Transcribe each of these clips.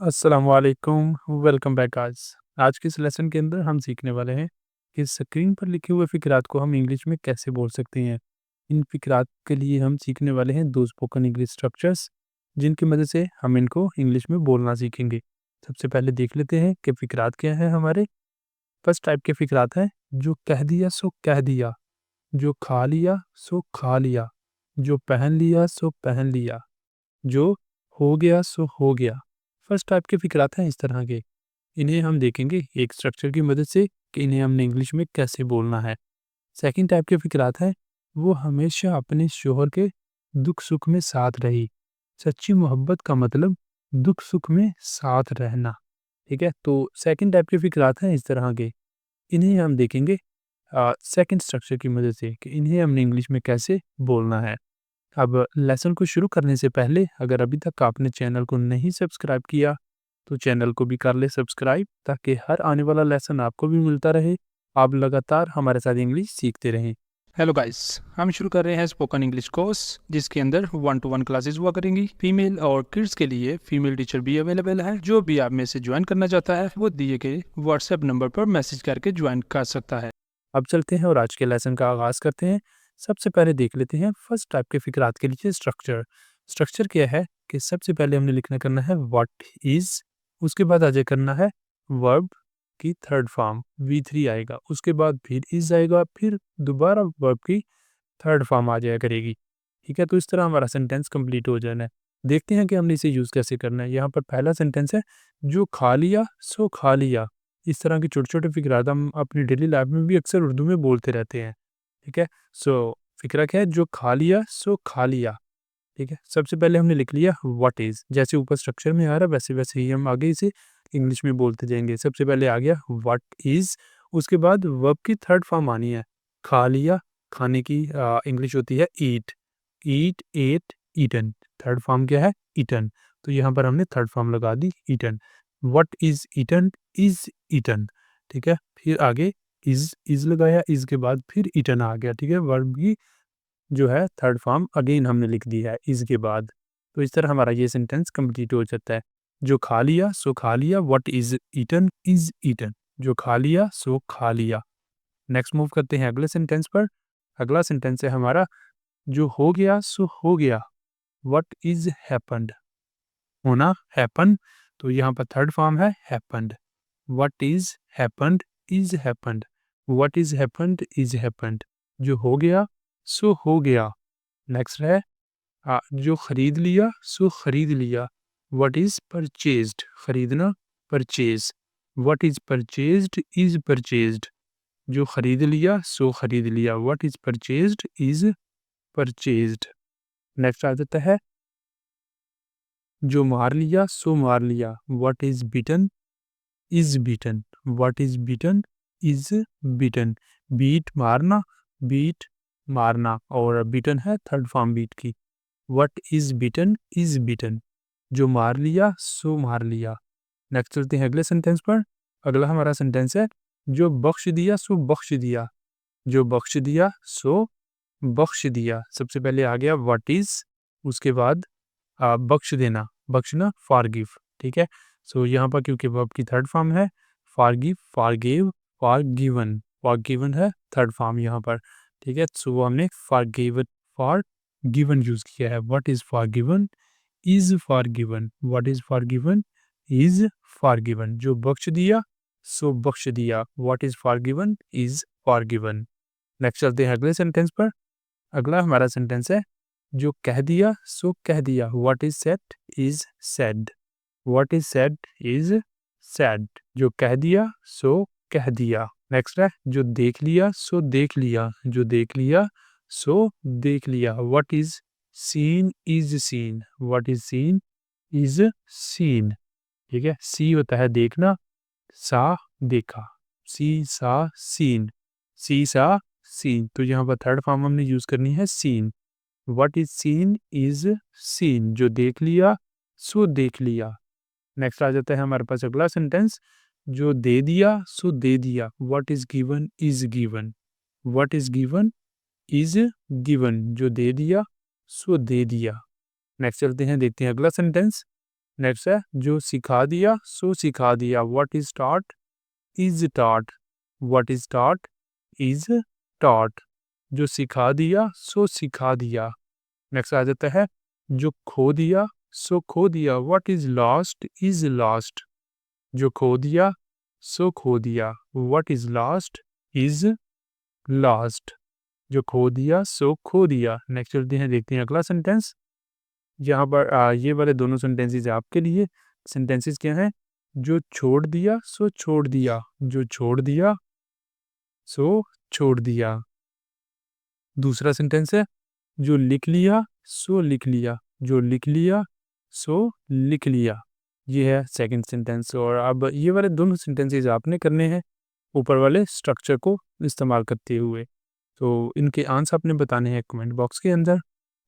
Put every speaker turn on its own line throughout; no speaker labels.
अस्सलाम वालेकुम, welcome back आज। आज के इस लेसन के अंदर हम सीखने वाले हैं कि स्क्रीन पर लिखे हुए फ़िकरात को हम इंग्लिश में कैसे बोल सकते हैं। इन फ़िकरात के लिए हम सीखने वाले हैं 2 स्पोकन इंग्लिश स्ट्रक्चर्स, जिनकी मदद से हम इनको इंग्लिश में बोलना सीखेंगे। सबसे पहले देख लेते हैं कि फ़िकरात क्या हैं हमारे। फर्स्ट टाइप के फ़िकरात हैं, जो कह दिया सो कह दिया, जो खा लिया सो खा लिया, जो पहन लिया सो पहन लिया, जो हो गया सो हो गया। फर्स्ट टाइप के फ़िकरात हैं इस तरह के। इन्हें हम देखेंगे एक स्ट्रक्चर की मदद से कि इन्हें हमने इंग्लिश में कैसे बोलना है। सेकंड टाइप के फ़िकरात हैं, वो हमेशा अपने शौहर के दुख-सुख में साथ रही। सच्ची मोहब्बत का मतलब दुख-सुख में साथ रहना, ठीक है? तो सेकंड टाइप के फ़िकरात हैं इस तरह के। इन्हें हम देखेंगे सेकंड स्ट्रक्चर की मदद से कि इन्हें हमने इंग्लिश में कैसे बोलना है। अब लेसन को शुरू करने से पहले अगर अभी तक आपने चैनल को नहीं सब्सक्राइब किया, तो चैनल को भी कर ले सब्सक्राइब ताकि हर आने वाला लेसन आपको भी मिलता रहे। आप लगातार हमारे साथ इंग्लिश सीखते रहें।
हेलो गाइस, हम शुरू कर रहे हैं स्पोकन इंग्लिश कोर्स जिसके अंदर 1-to-1 क्लासेस हुआ करेंगी। फीमेल और किड्स के लिए फीमेल टीचर भी अवेलेबल है। जो भी आप में से ज्वाइन करना चाहता है वो दिए गए व्हाट्सएप नंबर पर मैसेज करके ज्वाइन कर सकता है।
अब चलते हैं और आज के लेसन का आगाज़ करते हैं। सबसे पहले देख लेते हैं फर्स्ट टाइप के फ़िकरात के लिए स्ट्रक्चर। स्ट्रक्चर क्या है कि सबसे पहले हमने लिखना करना है व्हाट इज़, उसके बाद आ जाया करना है वर्ब की थर्ड फॉर्म वी3 आएगा, उसके बाद फिर इज़ आएगा, फिर दोबारा वर्ब की थर्ड फॉर्म आ जाया करेगी। ठीक है, तो इस तरह हमारा सेंटेंस कंप्लीट हो जाना है। देखते हैं कि हमने इसे यूज़ कैसे करना है। यहाँ पर पहला सेंटेंस है, जो खा लिया सो खा लिया। इस तरह के छोटे-छोटे फ़िकरात हम अपनी डेली लाइफ में भी अक्सर उर्दू में बोलते रहते हैं। ठीक है? सो फ़िकरा क्या है, जो खा लिया सो खा लिया। ठीक है? सबसे पहले हमने लिख लिया व्हाट इज़, जैसे ऊपर स्ट्रक्चर में आ रहा है वैसे-वैसे ही हम आगे इसे इंग्लिश में बोलते जाएँगे। सबसे पहले आ गया व्हाट इज़, उसके बाद वर्ब की थर्ड फॉर्म आनी है। खा लिया, खाने की इंग्लिश होती है ईट। ईट, एट, ईटन। थर्ड फॉर्म क्या है? ईटन। तो यहाँ पर हमने थर्ड फॉर्म लगा दी eaten. What is eaten? Is eaten. ठीक है? फिर आगे इज़ लगाया, इज़ के बाद फिर ईटन आ गया। ठीक है? वर्ब की जो है थर्ड फॉर्म अगेन हमने लिख दी है इज़ के बाद। तो इस तरह हमारा ये सेंटेंस कंप्लीट हो जाता है। जो खा लिया सो खा लिया, what is eaten is eaten. जो खा लिया सो खा लिया। नेक्स्ट मूव करते हैं अगले सेंटेंस पर। अगला सेंटेंस है हमारा, जो हो गया सो हो गया, व्हाट इज़ हैपेंड। होना हैपन, तो यहाँ पर थर्ड फॉर्म है happened. What is happened is happened. What is happened is happened. जो हो गया सो हो गया। नेक्स्ट है जो खरीद लिया सो खरीद लिया, व्हाट इज़ परचेज्ड। खरीदना, purchase. What is purchased is purchased. जो खरीद लिया सो खरीद लिया, what is purchased is purchased. Next आ जाता है, जो मार लिया सो मार लिया, what is beaten is beaten. What is beaten is beaten. Beat मारना, बीट मारना, और बीटन है थर्ड फॉर्म बीट की। What is beaten is beaten. जो मार लिया सो मार लिया। नेक्स्ट चलते हैं अगले सेंटेंस पर। अगला हमारा सेंटेंस है, जो बख्श दिया सो बख्श दिया। जो बख्श दिया सो बख्श दिया। सबसे पहले आ गया व्हाट इज़, उसके बाद बख्श देना, बख्शना, फॉरगिव। ठीक है? सो यहाँ पर क्योंकि वर्ब की थर्ड फॉर्म है, फॉरगिव, फॉरगिव, फॉरगिवन। फॉरगिवन है थर्ड फॉर्म यहाँ पर। ठीक है? सो हमने फॉरगिवन यूज़ किया है। What is forgiven is forgiven. What is forgiven is forgiven. जो बख्श दिया सो बख्श दिया, what is forgiven is forgiven. Next चलते हैं अगले सेंटेंस पर। अगला हमारा सेंटेंस है, जो कह दिया सो कह दिया, what is said is said. What is said is said. जो कह दिया सो कह दिया। नेक्स्ट है, जो देख लिया सो देख लिया। जो देख लिया सो देख लिया, what is seen is scene. What is seen is scene. ठीक है? सी होता है देखना, सा देखा। सी सा सीन। सी सा सीन। तो यहाँ पर थर्ड फॉर्म हमने यूज़ करनी है seen. What is seen is seen. जो देख लिया सो देख लिया। नेक्स्ट आ जाता है हमारे पास अगला सेंटेंस, जो दे दिया सो दे दिया, what is given is given. What is given is given. जो दे दिया सो दे दिया। नेक्स्ट चलते हैं, देखते हैं अगला सेंटेंस, नेक्स्ट है जो सिखा दिया सो सिखा दिया, what is taught is taught, what is taught is taught, जो सिखा दिया सो सिखा दिया। नेक्स्ट आ जाता है जो खो दिया सो खो दिया, what is lost is lost, जो खो दिया सो खो दिया, what is lost is lost, जो खो दिया सो खो दिया। नेक्स्ट चलते हैं, देखते हैं अगला सेंटेंस। यहाँ पर ये वाले दोनों सेंटेंसेस आपके लिए। सेंटेंसेस क्या हैं? जो छोड़ दिया सो छोड़ दिया, जो छोड़ दिया सो छोड़ दिया। दूसरा सेंटेंस है जो लिख लिया सो लिख लिया, जो लिख लिया सो लिख लिया। ये है सेकंड सेंटेंस। और अब ये वाले दोनों सेंटेंसेस आपने करने हैं ऊपर वाले स्ट्रक्चर को इस्तेमाल करते हुए। तो इनके आंसर आपने बताने हैं कमेंट बॉक्स के अंदर।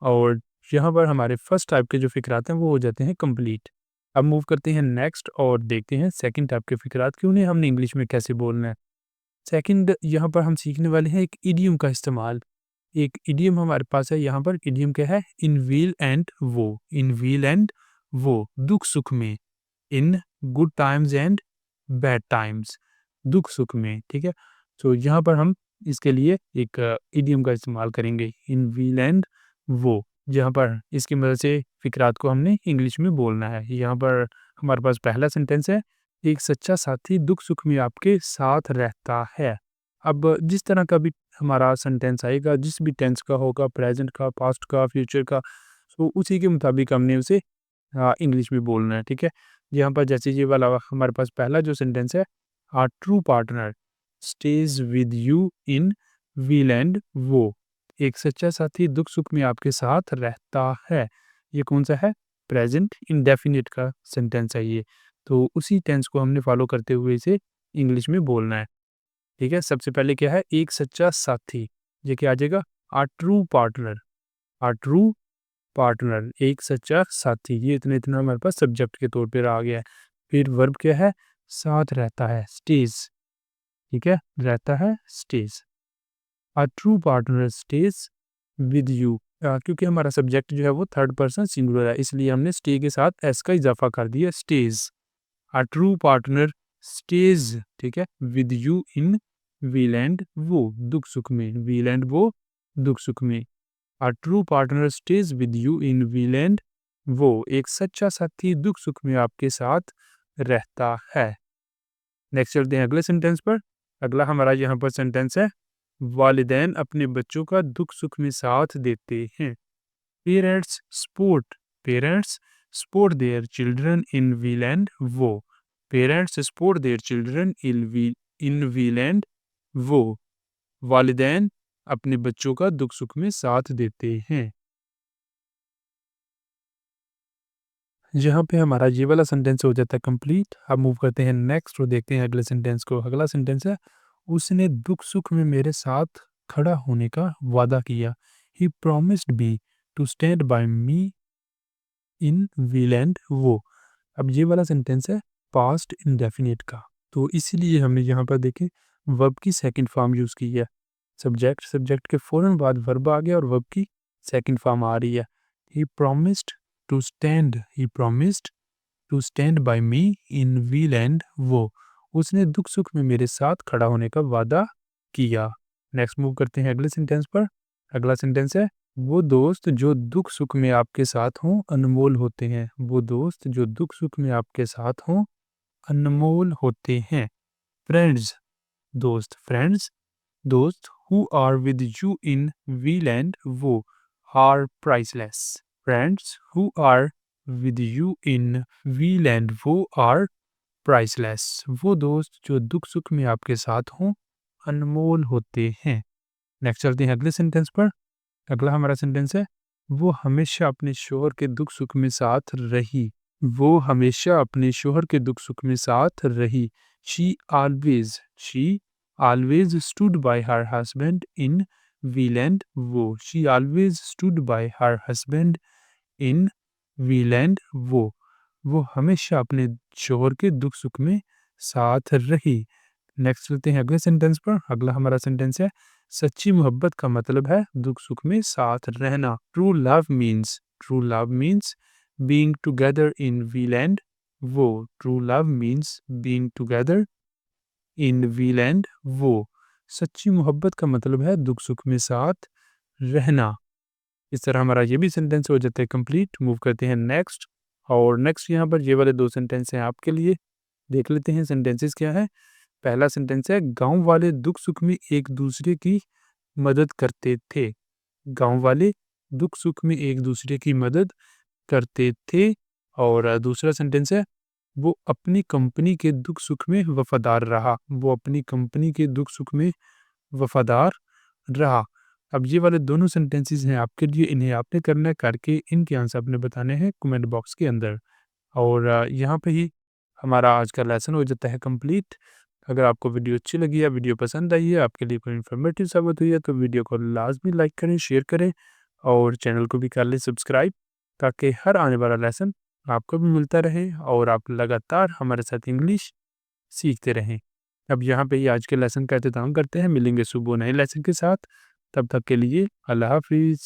और यहाँ पर हमारे फर्स्ट टाइप के जो फ़िक्रात हैं वो हो जाते हैं कंप्लीट। अब मूव करते हैं नेक्स्ट और देखते हैं सेकंड टाइप के फ़िक्रात कि उन्हें हमने इंग्लिश में कैसे बोलना है। सेकंड यहाँ पर हम सीखने वाले हैं एक इडियम का इस्तेमाल। एक इडियम हमारे पास है, यहाँ पर इडियम क्या है? इन व्हील एंड वो, इन व्हील एंड वो, दुख सुख में, in good times and bad times, दुख सुख में, ठीक है। तो यहाँ पर हम इसके लिए एक इडियम का इस्तेमाल करेंगे, इन व्हील एंड वो, जहाँ पर इसकी मदद से फिक्रात को हमने इंग्लिश में बोलना है। यहाँ पर हमारे पास पहला सेंटेंस है, एक सच्चा साथी दुख सुख में आपके साथ रहता है। अब जिस तरह का भी हमारा सेंटेंस आएगा, जिस भी टेंस का होगा, प्रेजेंट का, पास्ट का, फ्यूचर का, तो उसी के मुताबिक हमने उसे इंग्लिश में बोलना है, ठीक है। यहाँ पर जैसे ये वाला हमारे पास पहला जो सेंटेंस है, a true partner stays with you in weal and woe, एक सच्चा साथी दुख सुख में आपके साथ रहता है। ये कौन सा है? प्रेजेंट इंडेफिनिट का सेंटेंस है ये। तो उसी टेंस को हमने फॉलो करते हुए इसे इंग्लिश में बोलना है, ठीक है। सबसे पहले क्या है? एक सच्चा साथी, ये क्या आ जाएगा? आ ट्रू पार्टनर, आ ट्रू पार्टनर, एक सच्चा साथी। ये इतना इतना हमारे पास सब्जेक्ट के तौर पर आ गया है। फिर वर्ब क्या है? साथ रहता है, स्टेज, ठीक है, रहता है, stage. A true partner stays with you, क्योंकि हमारा सब्जेक्ट जो है वो थर्ड पर्सन सिंगुलर है, इसलिए हमने स्टे के साथ एस का इजाफा कर दिया, stage. A true partner stage, ठीक है, with you in weal and वो, दुख सुख में, व्हील एंड वो, दुख सुख में। A true partner stays with you in weal and woe, एक सच्चा साथी दुख सुख में आपके साथ रहता है। नेक्स्ट चलते हैं अगले सेंटेंस पर। अगला हमारा यहाँ पर सेंटेंस है, वालिदैन अपने बच्चों का दुख सुख में साथ देते हैं। Parents support, parents support their children in weal and woe, parents support their children in weal and woe, वालिदैन अपने बच्चों का दुख सुख में साथ देते हैं। यहाँ पे हमारा ये वाला सेंटेंस हो जाता है कंप्लीट। अब मूव करते हैं नेक्स्ट और देखते हैं अगले सेंटेंस को। अगला सेंटेंस है, उसने दुख सुख में मेरे साथ खड़ा होने का वादा किया। He promised me to stand by me in weal and woe. अब ये वाला सेंटेंस है पास्ट इंडेफिनिट का, तो इसीलिए हमने यहाँ पर देखें वर्ब की सेकंड फॉर्म यूज़ की है। सब्जेक्ट के फ़ौरन बाद वर्ब आ गया और वर्ब की सेकंड फॉर्म आ रही है। He promised to stand, he promised to stand by me in weal and woe, उसने दुख सुख में मेरे साथ खड़ा होने का वादा किया। नेक्स्ट मूव करते हैं अगले सेंटेंस पर। अगला सेंटेंस है, वो दोस्त जो दुख सुख में आपके साथ हों अनमोल होते हैं। वो दोस्त जो दुख सुख में आपके साथ हों अनमोल होते हैं। फ्रेंड्स, दोस्त, फ्रेंड्स, दोस्त who are with you in wheel and wo are priceless. Friends who are with you in wheel and wo are priceless. वो दोस्त जो दुख सुख में आपके साथ हों अनमोल होते हैं। नेक्स्ट चलते हैं अगले सेंटेंस पर। अगला हमारा सेंटेंस है, वो हमेशा अपने शोहर के दुख सुख में साथ रही। वो हमेशा अपने शोहर के दुख सुख में साथ रही। she always stood by her husband in will and woe. She always stood by her husband in will and woe. वो हमेशा अपने शोहर के दुख सुख में साथ रही। नेक्स्ट चलते हैं अगले सेंटेंस पर। अगला हमारा सेंटेंस है, सच्ची मोहब्बत का मतलब है दुख सुख में साथ रहना। True love means being together in weal and woe, true love means being together in weal and woe, सच्ची मोहब्बत का मतलब है दुख सुख में साथ रहना। इस तरह हमारा ये भी सेंटेंस हो जाता है कंप्लीट। मूव करते हैं नेक्स्ट, और नेक्स्ट यहाँ पर ये वाले 2 सेंटेंस हैं आपके लिए। देख लेते हैं सेंटेंसेस क्या है। पहला सेंटेंस है, गाँव वाले दुख सुख में एक दूसरे की मदद करते थे। गाँव वाले दुख सुख में एक दूसरे की मदद करते थे। और दूसरा सेंटेंस है, वो अपनी कंपनी के दुख सुख में वफादार रहा। वो अपनी कंपनी के दुख सुख में वफादार रहा। अब ये वाले दोनों सेंटेंसेस हैं आपके लिए, इन्हें आपने करना है, करके इनके आंसर आपने बताने हैं कमेंट बॉक्स के अंदर। और यहाँ पे ही हमारा आज का लेसन हो जाता है कंप्लीट। अगर आपको वीडियो अच्छी लगी है, वीडियो पसंद आई है, आपके लिए कोई इन्फॉर्मेटिव साबित हुई है, तो वीडियो को लाजमी लाइक करें, शेयर करें और चैनल को भी कर लें सब्सक्राइब, ताकि हर आने वाला लेसन आपको भी मिलता रहे और आप लगातार हमारे साथ इंग्लिश सीखते रहें। अब यहाँ पे ही आज के लेसन का इख्तिताम करते हैं। मिलेंगे सुबह नए लेसन के साथ। तब तक के लिए अल्लाह हाफ़िज़।